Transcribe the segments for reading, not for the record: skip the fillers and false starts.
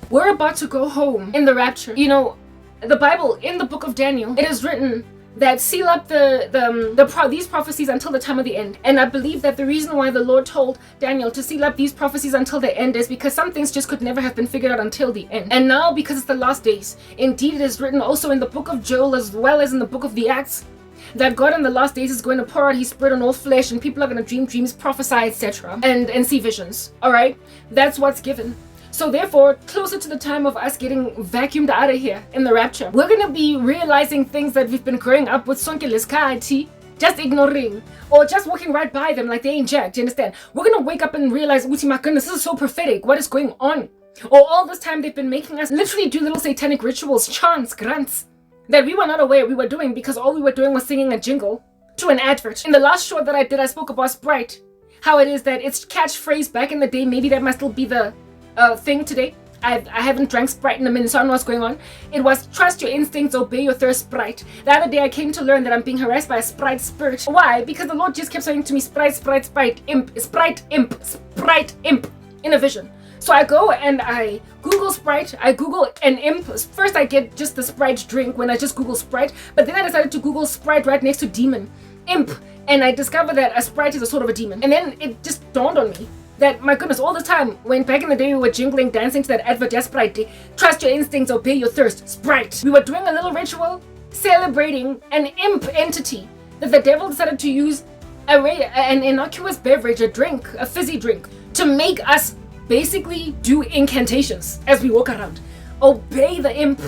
We're about to go home in the rapture. You know, the Bible, in the book of Daniel, it is written that seal up these prophecies until the time of the end. And I believe that the reason why the Lord told Daniel to seal up these prophecies until the end is because some things just could never have been figured out until the end. And now, because it's the last days, indeed it is written also in the book of Joel as well as in the book of the Acts, that God in the last days is going to pour out his spirit on all flesh, and people are going to dream dreams, prophesy, etc. and see visions. All right, that's what's given. So therefore, closer to the time of us getting vacuumed out of here in the rapture, we're going to be realizing things that we've been growing up with sonke lesikhathi, just ignoring or just walking right by them like they ain't jack. Do you understand? We're going to wake up and realize, Uti, my goodness, this is so prophetic. What is going on? Or all this time they've been making us literally do little satanic rituals, chants, grants, that we were not aware we were doing, because all we were doing was singing a jingle to an advert. In the last show that I did, I spoke about Sprite, how it is that its catchphrase back in the day, maybe that might still be the thing today. I haven't drank Sprite in a minute, so I don't know what's going on. It was trust your instincts, obey your thirst, Sprite. The other day I came to learn that I'm being harassed by a Sprite spirit. Why? Because the Lord just kept saying to me, Sprite, imp, Sprite, imp, in a vision. So I go and I Google Sprite, I Google an imp. First I get just the Sprite drink when I just Google Sprite, but then I decided to Google Sprite right next to demon, imp, and I discovered that a Sprite is a sort of a demon. And then it just dawned on me that, my goodness, all the time, when back in the day we were jingling, dancing to that advert, yeah, Sprite, trust your instincts, obey your thirst, Sprite. We were doing a little ritual celebrating an imp entity that the devil decided to use an innocuous beverage, a drink, a fizzy drink, to make us basically do incantations as we walk around. Obey the imp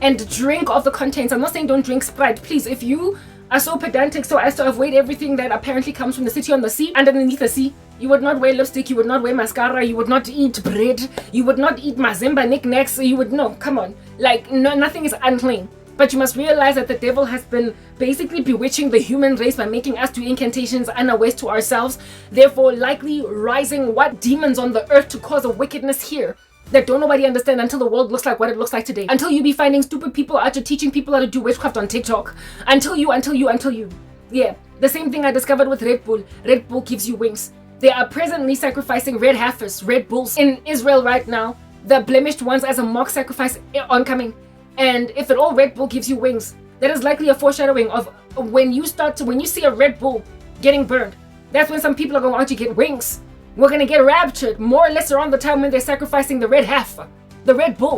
and drink of the contents. I'm not saying don't drink Sprite. Please, if you are so pedantic so as to avoid everything that apparently comes from the city on the sea, underneath the sea, you would not wear lipstick, you would not wear mascara, you would not eat bread, you would not eat mazemba knickknacks, you would, no, come on. Like, no, nothing is unclean. But you must realize that the devil has been basically bewitching the human race by making us do incantations unawares to ourselves, therefore likely rising what demons on the earth to cause a wickedness here that don't nobody understand until the world looks like what it looks like today. Until you be finding stupid people out there teaching people how to do witchcraft on TikTok. Until you. Yeah, the same thing I discovered with Red Bull. Red Bull gives you wings. They are presently sacrificing red heifers, Red Bulls, in Israel right now. The blemished ones as a mock sacrifice oncoming. And if at all Red Bull gives you wings, that is likely a foreshadowing of when you see a Red Bull getting burned. That's when some people are going to get wings. We're going to get raptured more or less around the time when they're sacrificing the red heifer, the Red Bull.